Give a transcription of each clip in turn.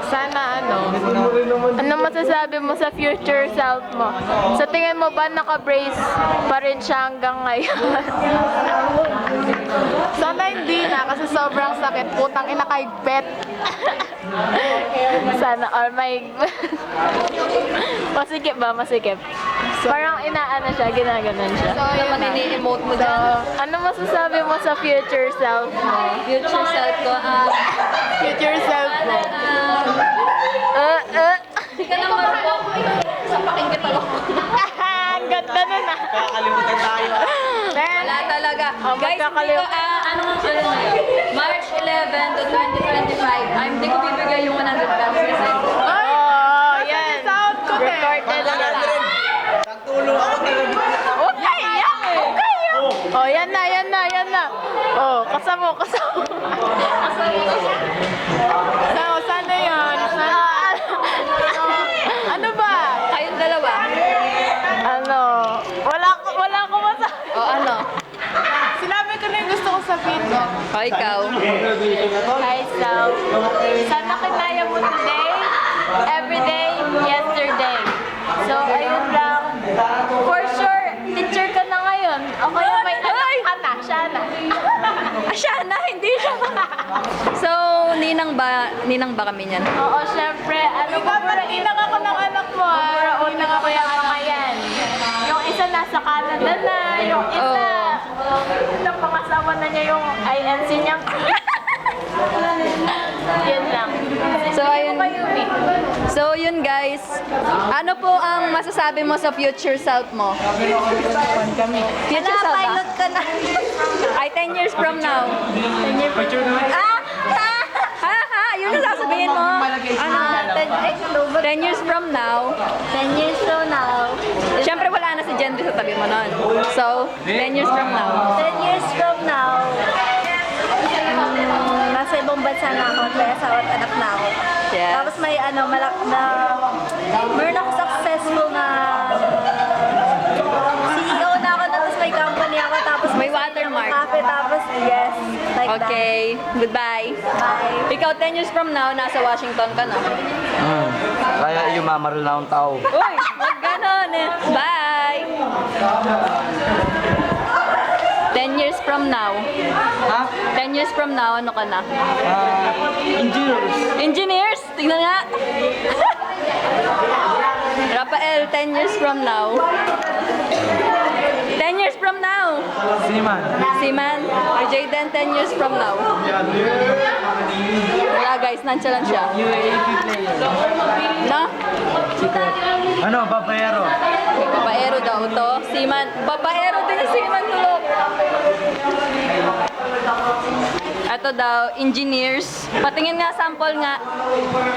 Sana ano masasabi mo sa future self mo? Sa tingin mo ba naka-brace pa rin siya hanggang ngayon? Sana hindi na kasi sobrang sakit. Putang ina kaigpet. Sana all my... Masikip ba? Masikip. Parang inaano siya, ginaganon siya. So, yun na. Ini-emote mo dyan. Ano masasabi mo sa future self mo? Future self ko, Future self mo. hindi ka naman po. Sapakin kita ako. Ang ganda nun ah. Kakalimutan tayo. Wala talaga. Oh, Guys, magkakaliw- ano na yun? March 11 to 2025. Hindi ko bibigay yung 100 pesos kasi. Oh, yan. Sound ko eh. Recorded yan. Tagtulong ako talaga. Huwag kaya! Huwag kaya! Oh, yan na, yan na, yan na. Oh, kasamo, kasamo. So, sana yun? Ano ba? Kayong dalawa. Ano? Wala ko masabi. O ano? Sinabi ko na yung gusto ko sabihin ko. O ikaw. Hi, Sal. Sana kinaya mo today, everyday, yesterday. So, ayun lang. For sure, teacher ka na ngayon. O kaya may anak ka na, siya na. Siya na, hindi siya. So, ninang ba kami niyan? Oo, syempre. Ano ba? Ipapatinag ako ng anak mo ah. Unang ako yung mga yan. Yung isa nasa Canada na, yung isa, yung pangasawa na niya yung INC niyang. Yun lang. So, ayun. Mayumi. So, yun guys. Ano po ang masasabi mo sa future self mo? Future self ba? Pilot ka na. Ay, 10 years from now. 10 years yun ang sasabihin mo. Ano? 10 years from now. 10 years from now. Siyempre, wala na si Gendry sa tabi mo nun. So, 10 years from now. 10 years from now. Nasa ibang bansa na ako, kaya asawa at anak na ako. Yes. Tapos may meron ako successful na CEO na ako, tapos may company ako, tapos May watermark. cafe, tapos yes, like Okay. Goodbye. that. Bye. Ikaw, 10 years from now, nasa Washington ka na. Kaya yumamaril na akong tao. Uy, wag ganon eh. Bye! 10 years from now. Ha? 10 years from now, ano ka na? Engineers. Engineers? Tingnan nga. Rafael, 10 years from now. 10 years from now. Siman. Seaman. Or Jayden, 10 years from now. Wala guys, nonchalant siya. UAP player. No? Ano, babayero? Babaero daw to. Seaman. Babaero din yung seaman tulog. Ito daw, engineers. Patingin nga, sample nga.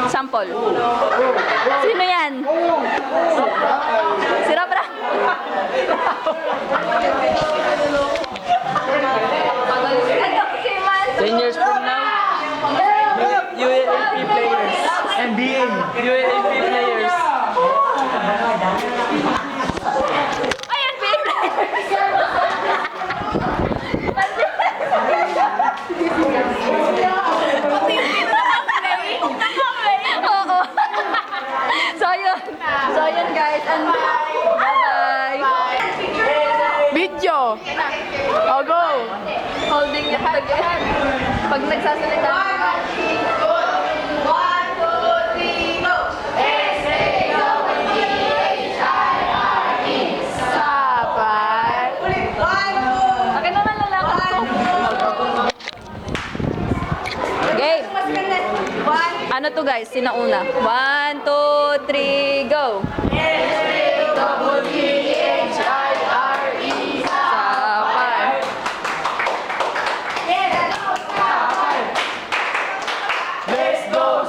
Sample. Sino yan? Si Rabra. Ito, seaman. 10 years from now? UAP players. NBA. UAP players. Ayan, baby. Oo. So yun guys. And bye-bye. Video. Oh, go. Holding it again. Pag nagsasalita. Sapat. Akin naman lalaki ko. Game. Ano to guys? Sinauna. 1, 2, 3, go.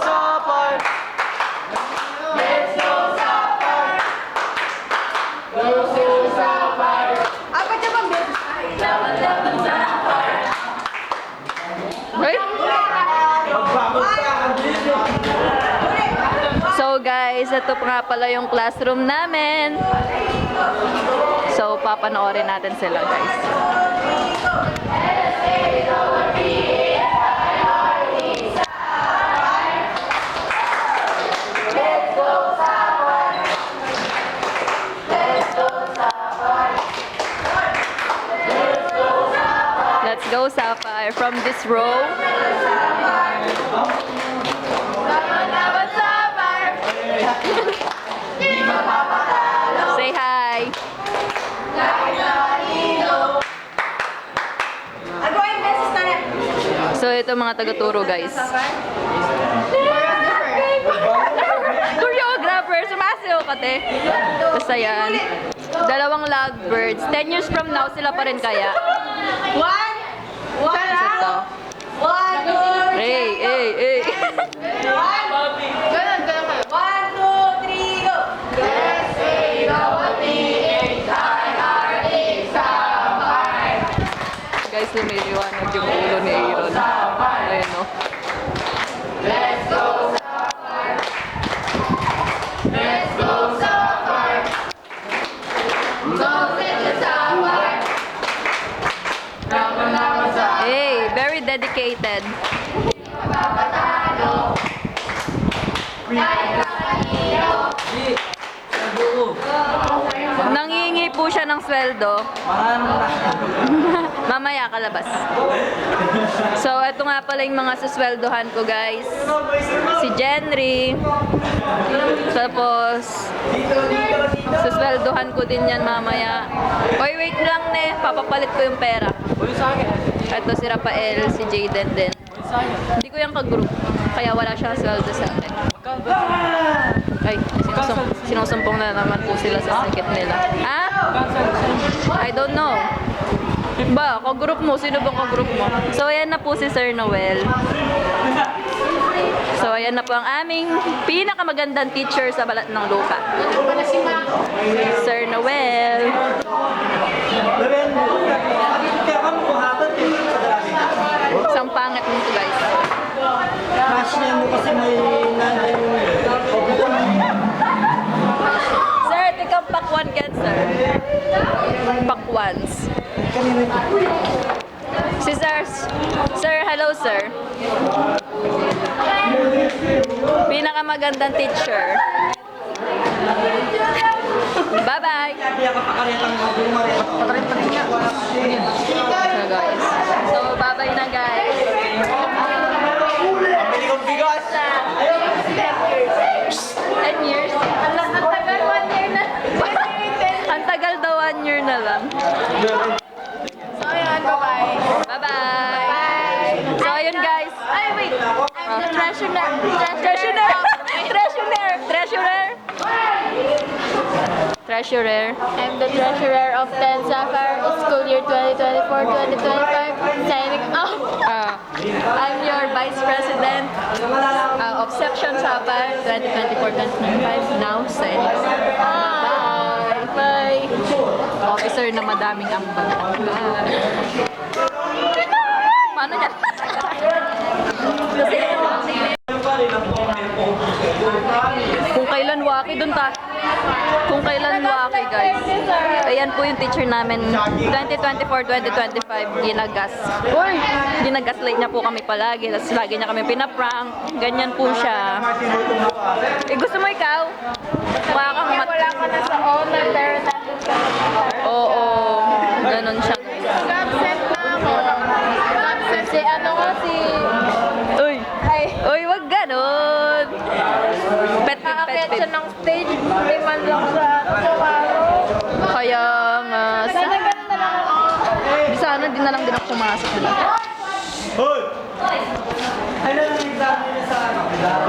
Sapar. Let's go Sapar! Right? So guys, ito pa nga pala yung classroom namin. So papanoorin natin sila guys. Let's go, Sapphire. From this row. Say hi. So, ito mga taga-turo, guys. Choreographer, sumasayaw ka, te. Basta yan. Dalawang lovebirds. 10 years from now, sila pa rin kaya. Ito. Hey. Guys, lumiliwanag yung ulo ni Aaron. Ayun, no? Hey, very dedicated. Nangingi po siya ng sweldo. Mamaya kalabas. So, ito nga pala yung mga susweldohan ko, guys. Si Jenry. Tapos, susweldohan ko din yan mamaya. Oy, wait lang, ne. Papapalit ko yung pera. Ito si Rafael, si Jaden din. Hindi ko yung kagroup. Kaya wala siyang sweldo sa akin. Ay, sinusumpong na naman po sila sa sakit nila. Ha? I don't know. Ba, kagroup mo? Sino bang kagroup mo? So, ayan na po si Sir Noel. So, ayan na po ang aming pinakamagandang teacher sa balat ng lupa. Sir Noel. Isang pangit nito, guys. Crush niya mo kasi may nanay yung Sir, tikang pakwan ka, sir. Pakwans. Si Sir. Sir, hello, sir. Pinakamagandang teacher. Bye-bye. So, guys. So, bye-bye na, guys. 10 years? Ang tagal, 1 year na. Ang tagal daw, 1 year na lang. So, ayan, bye-bye. Bye-bye! So, ayun guys. Ay, wait! I'm the treasurer. Treasurer. I'm the treasurer of 10 Sapphire School Year 2024-2025. Signing off. I'm your Vice President of Section Sapphire 2024-2025. Now, signing off. Bye! Bye. Officer na madaming ambag. Paano yan? Kung kailan waki dun ta. Kung kailan waki, guys. Ayan po yung teacher namin 2024-2025 ginagas. Uy, ginagaslight niya po kami palagi. Tapos lagi niya kami pinaprank. Ganyan po siya. Eh, gusto mo ikaw? Wala kang Wala ka na sa honor, pero nandun ka na. Oo, ganun siya. Absent na ako. Absent. Si ano ko, si... Uy! Uy, wag ganun! Aakyat siya ng stage. May man lang sa araw. Kaya nga... Sana ganun na lang ako. Sana din na lang din ako pumasok dito.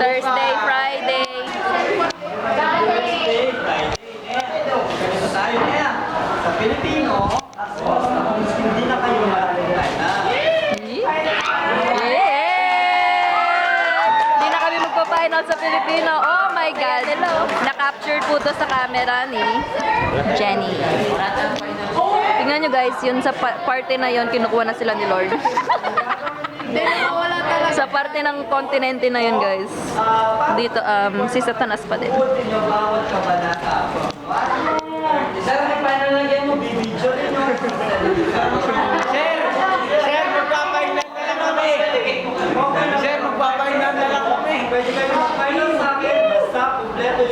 Thursday, Friday. tayo na yan. Sa Pilipino, hindi na kayo malalagay na. Hindi na kami magpa-final sa Pilipino. Oh my God. Na-captured po to sa camera ni Jenny. Tingnan nyo guys, yun sa party na yun, kinukuha na sila ni Lord. Sa parte ng kontinente na yun guys. Dito, si Satanas pa din. Sir, may final lang yan mo, bibidyo rin yun. Sir, magpapainan na lang kami. Sir, magpapainan na lang kami. Pwede kayo mag-final sa akin. Basta, kompleto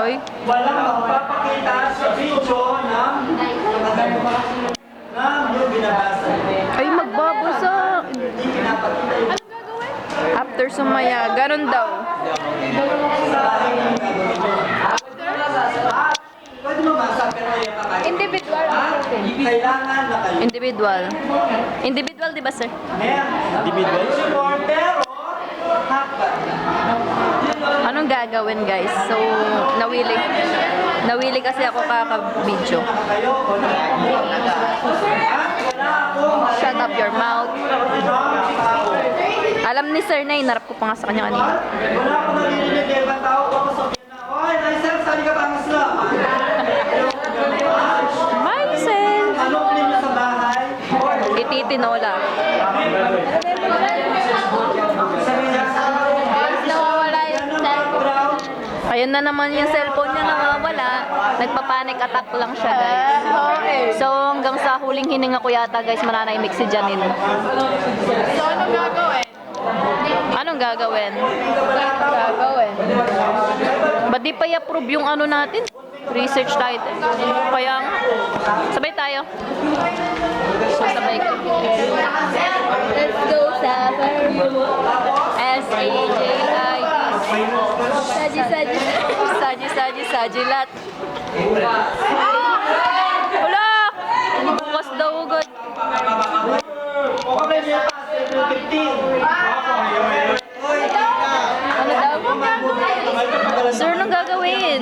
Oy. Walang magpapakita sa video ng yung binabasa. Ay, magbabasa. Hindi pinapakita yung After sumaya, ganun daw. Pwede mo masa, pero yung kakain. Individual ang profile. Kailangan na kayo. Individual. Individual, di ba, sir? Individual support, pero hakbat. Anong gagawin, guys? So, nawili kasi ako kaka-video. Kayo o Shut up your mouth. Alam ni sir na, inarap ko pa nga sa kanya kanina. wala akong narinig eh. Ba't tao ko sa na, oy, Naisel, sali ka pangas na. Myself! Anong ninyo sa bahay? Ititinola. Nawawala yung cellphone. Ayun na naman yung cellphone niya nawawala. Nagpa-panic attack lang siya, guys. So, hanggang sa huling hininga ko yata, guys, mananahimik si Janine. So, anong gagawin? Anong gagawin? Gagawin. Ba't di pa i-approve yung ano natin? Research title. Kaya nga. Sabay tayo. Sabay ko. Let's go, Summer. S-A-J-I. Saji, saji. Saji-saji-sajilat. Wala! Bukas daw agad. Okay, niya pa, 7:15. Ano daw? Sir, anong gagawin?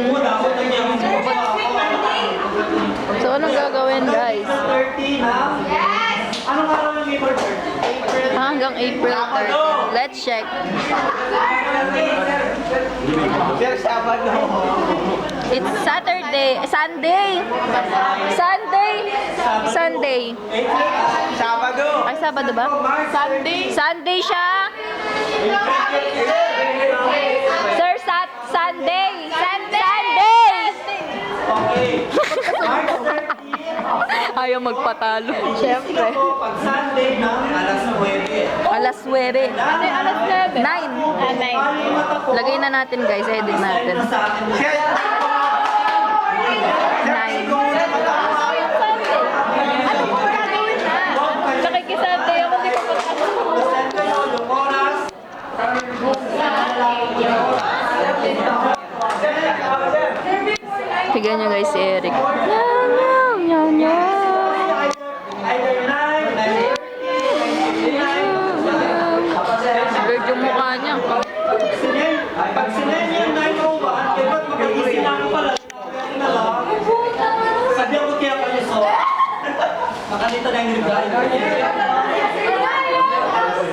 So, anong gagawin, guys? 30 na? Anong araw yung April 30? Hanggang April 30. Let's check. It's Saturday. Sunday! Sunday! Sunday. Sabado! Ay, Sabado ba? Sunday. Sunday siya! Sir, Sunday! Sunday! Okay. March 30. Ayaw magpatalo. Siyempre. Pag Sunday na, alas 9. Alas 9. Alas 9. 9. Lagay na natin, guys. Edit natin. 9. Nakikisante ako, di ko Yung oras. Tignan nyo, guys, si Eric. Nyaw, nyaw. Either 9, 9:30. Bird yung mukha niya. Pag sinend yung 9:01, eh ba't mag-iisip na ako pala? Na lang. Sabi ako kaya kayo so. Makalito na yung reply.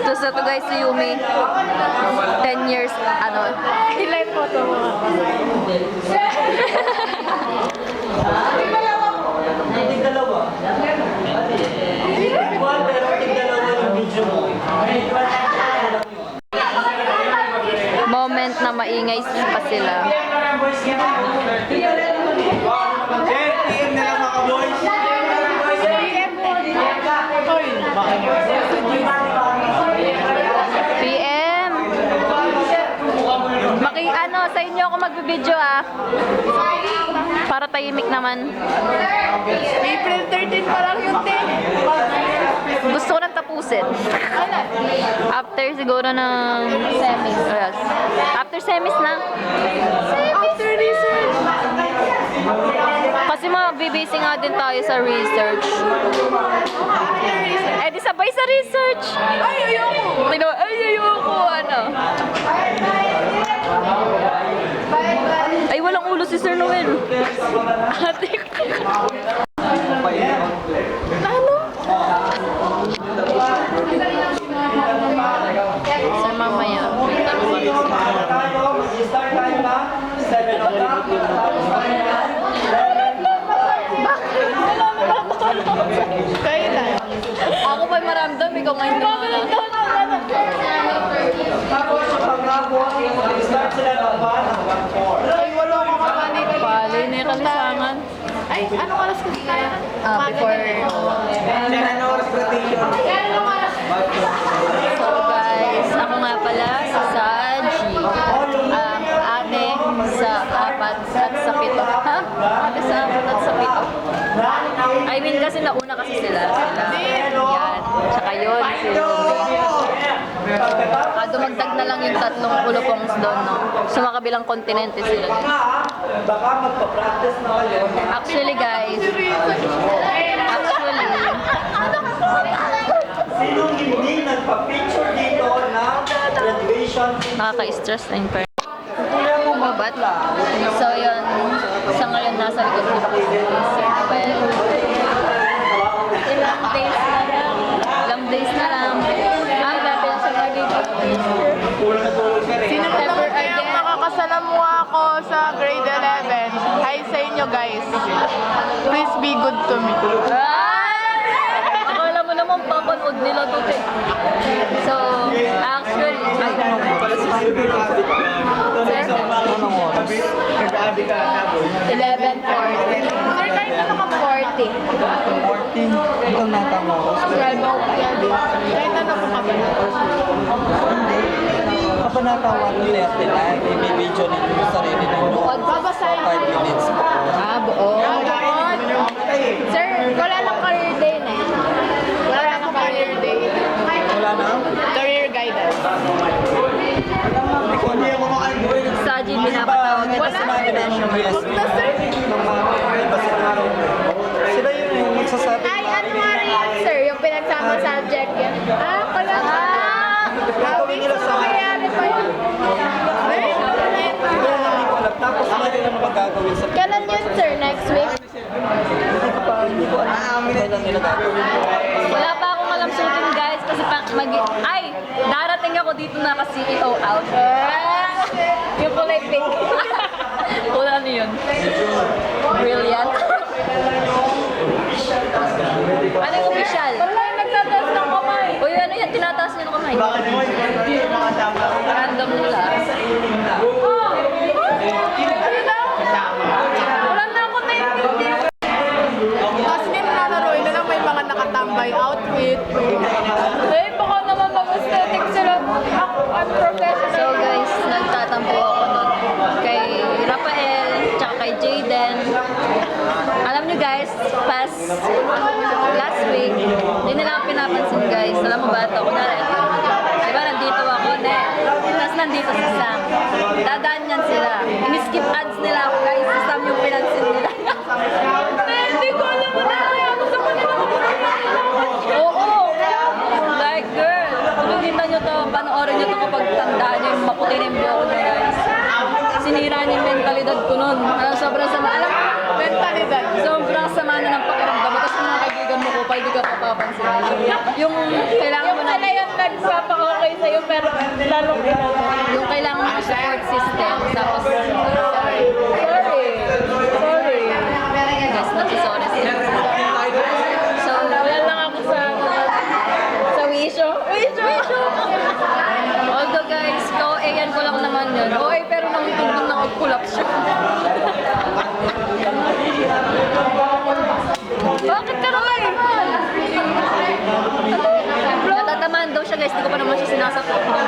Tapos ito, guys, si Yumi. 10 years, ano. Ilay photo mo. Tig dalawa. Igual pero tig dalawa yung video mo. Moment na maingay pa sila. 10 PM na lang mga boys. PM! Ano, sa inyo ako magbibideo Para tahimik naman. April 13 pa lang yung 10. Gusto ko nang tapusin. After siguro ng semis. Yes. After semis na. After research. Kasi mabibisi nga din tayo sa research. Eh di sabay sa research. Ay, ayoko. Ay, ayoko. Ano? Ay, walang ulo si Sir Noel. Ate ko. Ano? Sa mamaya. Mag-start tayo na 7 o'clock. Kailan? Ako pa'y maramdam, ikaw ngayon na wala. Tapos yung pag-rapon, mag-start sila ng 1 hanggang 4. Ay, wala akong kapanig. Pali na yung kalisangan. Ay, anong oras kasi tayo? Before. So guys, ako nga pala sa Saji. Ang ate sa 4 at sa kasi nauna kasi sila. Yan. Tsaka yun. Dumagdag na lang yung tatlong ulopongs doon, no? Sa mga kabilang kontinente sila. Baka magpa-practice na kayo. Actually, guys. Sinong hindi nagpa-picture dito ng graduation? Nakaka-stress na yung parents. Mabat. So, yun. Sa ngayon, nasa likod ko. Well, Ilang days na lang. ilang days na lang. Ang natin siya magiging picture. Sino naman kayang makakasalamuha ako sa grade 11? Hi sa inyo guys. Please be good to me. Akala mo naman papanood nila to, te. So, actually, Sir, kahit na naka-40. 14. Ikaw natama ko. 12 kahit na naman ka ba? Kapag natawa ko left nila, may video nito yung sarili ng Babasahin 5 minutes po. buo. Sir, wala lang career day na eh. Wala na career day. Wala na? Career guidance. Hindi ako makalimut. Sa G, pinapatawag. Wala sinabi na yung USB. Sila yun yung magsasabi. Ay, ano nga rin yun, sir? Yung pinagsama subject yun. Pala. Gagawin nila sa akin. Nangyayari pa yun. Ay, Hindi ko alam. Tapos ano din ang magagawin sa kailan yun, sir? Next week? Hindi ko alam. Kailan nila gagawin. Wala pa akong alam shooting, guys, kasi ay, darating ako dito na ka-CEO out. Yung kulay pink. Wala ano yun. Brilliant. Ano yung official? Wala yung nagtataas ng kamay. Uy, ano yan? Tinataas niya ng kamay. Random nila. Wala na ako naiintindihan. Tapos din nalaro, na lang may mga nakatambay outfit. Eh, baka naman mag-aesthetic sila. Ako, I'm professional. So guys, nagtatampo ako nun kay Rafael, tsaka kay Jaden. Alam nyo guys, last week, hindi nila ako pinapansin guys. Alam mo ba ito? Kunwari, diba nandito ako, tapos nandito si Sam. Dadaan yan sila. Ini-skip ads nila ako guys, si Sam yung pinansin nila. Hindi ko alam na ako sa kanila. Oo! Like girl, kung kita nyo to, panoorin nyo to kapag tandaan nyo yung maputi na yung buhok nyo guys. Sinira niyo yung mentalidad ko nun. Alam, sobrang sama. Alam, Mentalidad. sobrang sama na ng pakiramdam mo. Tapos yung mga kaibigan mo ko, pa hindi ka papapansin. Yung kailangan Yung mo na, pala yung nagpapaka-okay sa'yo pero lalong yung kailangan mo ng support system. Tapos, Sorry. yes, nagsisorry sila. So, Wala lang ako sa wisho. Wisho! although guys, ko lang naman yun. Okay, pero nangitugtog na mag-collapse siya. Bakit ka naman? Natatamaan daw siya guys, di ko pa naman siya sinasapot. Saan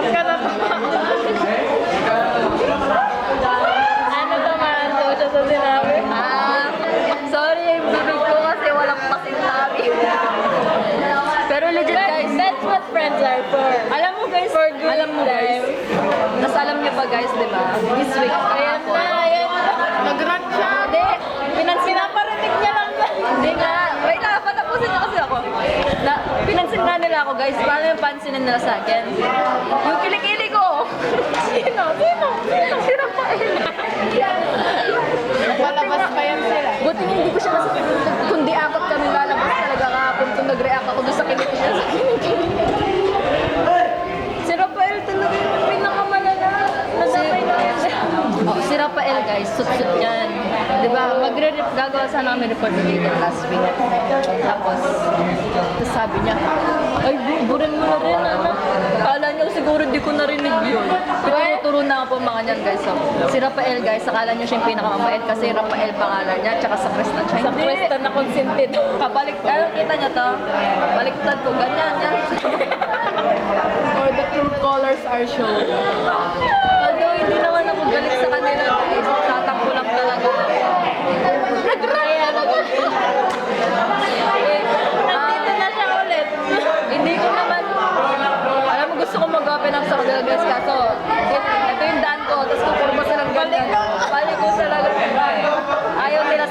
ka na ba? Ano naman daw siya sa sinabi? Sorry, yung bibig ko kasi walang pasintabi. Pero legit guys, That's what friends are for. alam mo guys, Tapos alam niyo ba guys, di ba? This week, Ayan na. Nag-run siya. Hindi, pinaparinig niya lang. Hindi nga. Wait lang, patapusin niyo kasi ako. Pinansin nga nila ako guys. Paano yung pansinin nila sa akin? Yung kilikili ko. Sino? Si Rafael. Palabas pa yan sila. Buti hindi ko siya nasakit. Kundi apat kami lalabas talaga kahapon kung nag-react ako doon sa kilikili niya. Si Rafael talaga yung pinakamalala. Nasabay na yan. Oh, si Rafael guys, sut-sut yan. Diba, gagawa sana kami report dito last week. Tapos sabi niya, ay, burin mo na rin, ano? Kala niya siguro di ko narinig yun. Turo na ako mga niyan guys. So, si Rafael guys, akala niyo siya yung pinakamabait kasi Rafael pangalan niya, tsaka sa Preston siya. Sa Preston na consented. Kabaliktad, kita niyo to? Baliktad ko, ganyan yan. Or the true colors are shown. Although hindi naman ako galit sa kanila guys, tatakbo lang talaga. Nag-run ako.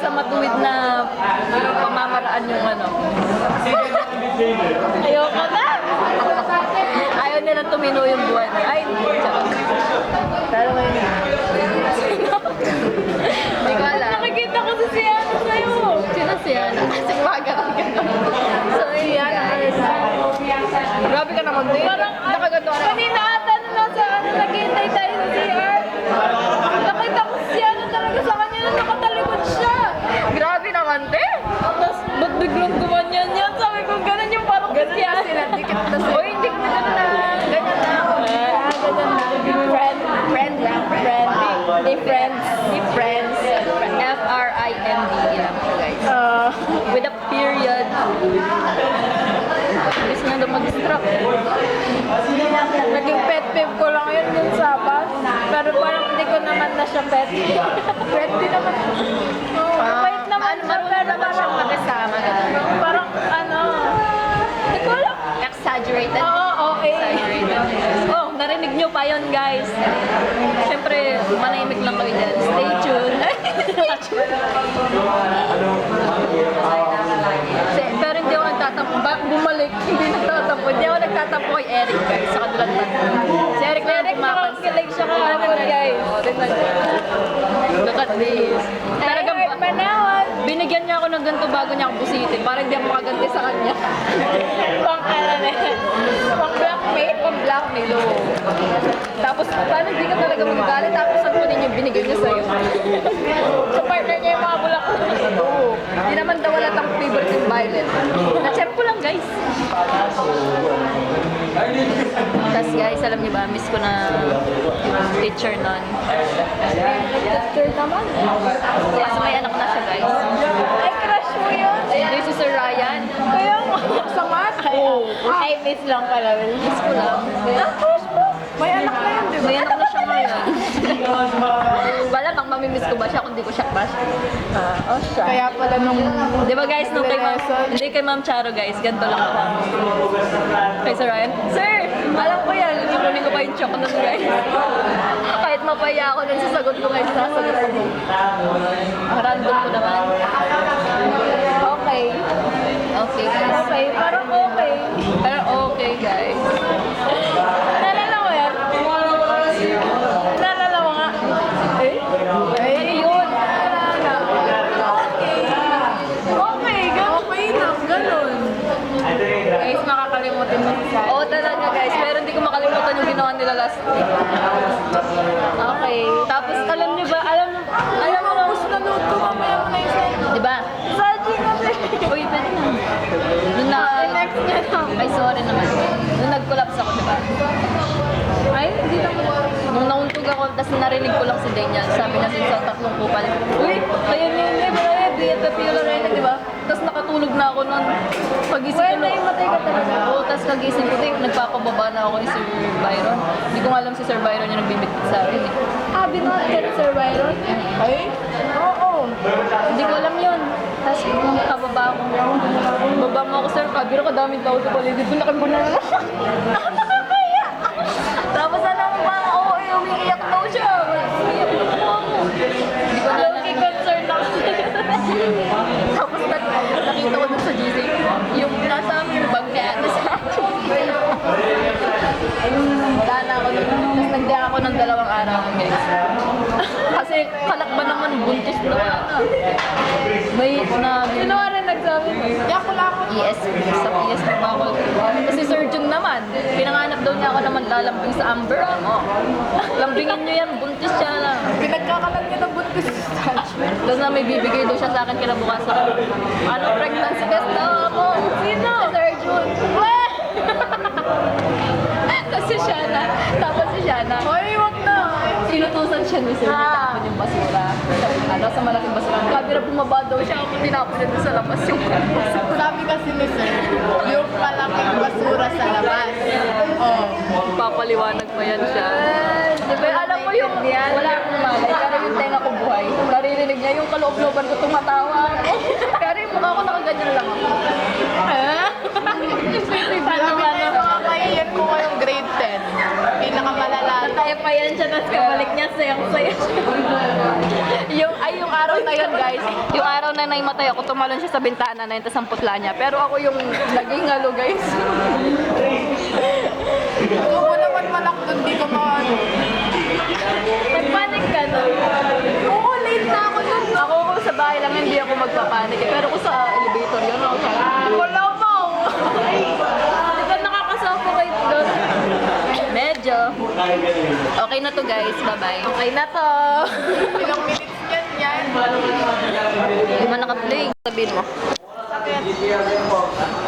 sa matuwid na pamamaraan yung ano. Ayoko na! Ayaw nila tumino yung buwan. Ay, charot. Pero ngayon. Hindi ko alam. Nakikita ko si Sienna sa'yo. Sino siya? Kasi baga ka So, yan. Grabe ka naman din. Parang Nakaganda ka na. kanina ata na nasa naghihintay tayo sa CR. Nakita ko si Sienna talaga sa kanya na nakatalikod siya. Grabe naman din. Tapos, ba't biglang gumanyan yan? Sabi ko, ganun yung parang Ganun Sienna. na sila. Dikit na sila. Uy, hindi ko ganun na. Ganyan na ako. Ganun na. Friend lang. Friend. Di friends. Di friends. F-R-I-N-D lang, guys. With a period. Gusto nga daw mag-distract. Naging pet peeve ko lang yun dun sa bus. Pero parang hindi ko naman na siya pet. Pet din naman. Wait naman siya, pero naman siyang parang, makasama. parang ano, hindi ko alam. Exaggerated. Oo, okay. Oh, narinig nyo pa yun, guys. Siyempre, manahimik lang kayo dyan. Stay tuned. Pero hindi ako nagtatampo. Bumalik, hindi nagtatampo. Hindi ako nagtatampo kay Eric, guys. Sa kadulan pa. Si Eric na Nakakilig siya kahapon, guys. Look at this. Talagang Ay, Manawan. binigyan niya ako ng ganito bago niya ako busitin. Para hindi ako makaganti sa kanya. Pang ano na yan. Pang blackmail. Blackmail, oo. Tapos, paano hindi ka talaga magagalit? Tapos, ang kunin yung binigay niya sa'yo. Sa partner niya yung mga bulak. Oo. Hindi naman daw wala tang favorite yung violet. Na-check ko lang, guys. Tapos, guys, alam niyo ba, miss ko na yung teacher nun. Sir naman. Kasi may anak na siya, guys. Ay, crush mo yun. This is Sir Ryan. Kaya mo. Sa mat? Oo. Ay, miss lang pala. Miss ko lang. Crush mo? May anak na yun, di ba? May anak na siya ngayon. Wala bang mamimiss ko ba siya kung di ko siya crush? siya. Kaya pala nung... Di ba guys, nung kay Ma'am, hindi kay Ma'am Charo guys, ganito lang ako. Kay Sir Ryan, Sir, alam ko yan, kukunin ko pa yung chocolate nun guys. Kahit mapaya ako nun sasagot ko guys, sasagot ko. Ang random ko naman. Okay. Okay guys. Okay, parang okay. Pero okay guys. Nalala mo yan? Nalala mo nga? Eh? Ano yun? Okay. Okay, ganun. Okay lang, ganun. Guys, makakalimutin mo si Sally. Oo talaga guys, pero hindi ko makalimutan yung ginawa nila last week. Okay. Tapos alam niyo ba, alam mo, Tapos nanood ko mamaya mo na yung Sally. di ba? Sally kasi. Uy, pwede na. Nung na, Next niya na. ay sorry naman. Nung nag-collapse ako, di ba? Ay, hindi naman. Nung nauntog ako, tapos narinig ko lang si Daniel. Sabi na din sa tatlong kupal, uy, kayo ni Brad, BFF yung Lorena, di ba? Tapos nakatulog na ako nun. Pagising ko, Matay ka talaga. Oo, tapos kagising ko, nagpapababa na ako ni Sir Byron. Hindi ko nga alam si Sir Byron yung nagbibit sa akin eh. Ah, binuhat ka ni Sir Byron? Ay? Oo. Hindi ko alam yun. Tapos kababa ako. Baba mo ako, sir. Kabiro ka daming tao sa paligid. Doon nakambuna na. Tapos alam mo ba, oo, umiiyak daw siya. Umiiyak daw ako. Hindi ko na Low-key concern ako. Tapos nakita ko dun sa GC, yung nasa yung bag ni ate sa akin. Wala na ako nun. Tapos nagdiyak ako ng 2 araw, guys. Kasi kalakban naman, buntis na wala na. May Sino ka rin nagsabi? ES, sa ES na bawal. Kasi surgeon naman, pinanganap daw niya ako na maglalambing sa Amber. Lambingin niyo yan, buntis siya lang. Pinagkakalat niya ng buntis. Tapos na may bibigay daw siya sa akin kinabukasan. Ano, pregnancy test daw ako. Sino? Surgeon. Kasi siya na. Tapos si Shana. Hoy, wag na. Sinutusan siya ni Sir. Tinapon yung basura. Ano, sa malaking basura. Kabira bumaba daw siya. Ako tinapon niya doon sa labas yung basura. Sabi kasi ni Sir, yung malaking basura sa labas. Oh. Papaliwanag pa yan siya. Diba, alam mo yung wala akong malay, pero yung tenga ko buhay. Naririnig niya yung kaloob-looban ko tumatawa. Pero yung mukha ko nakaganyan lang ako. Sabi niya yung mga kaiyan ko ngayong grade 10. Pinakamalala. Kaya pa yan siya, tapos kabalik niya, sayang-saya siya. yung araw na yun, guys, yung araw lang naimatay ako, tumalon siya sa bintana na yun, tas ang putla niya. Pero ako yung naging halo, guys. Kung ko naman malak doon, di ko maano. Nagpanik ka na. Oo, late na ako dun. Ako kung sa bahay lang, hindi ako magpapanik. Pero kung sa elevator, yun ako. Wala mo! Di ba nakakasuffocate doon? Medyo. Okay na to, guys. Bye-bye. Okay na to. Ilang minutes yan yan. Hindi mo naka-play. Sabihin mo. Sakit.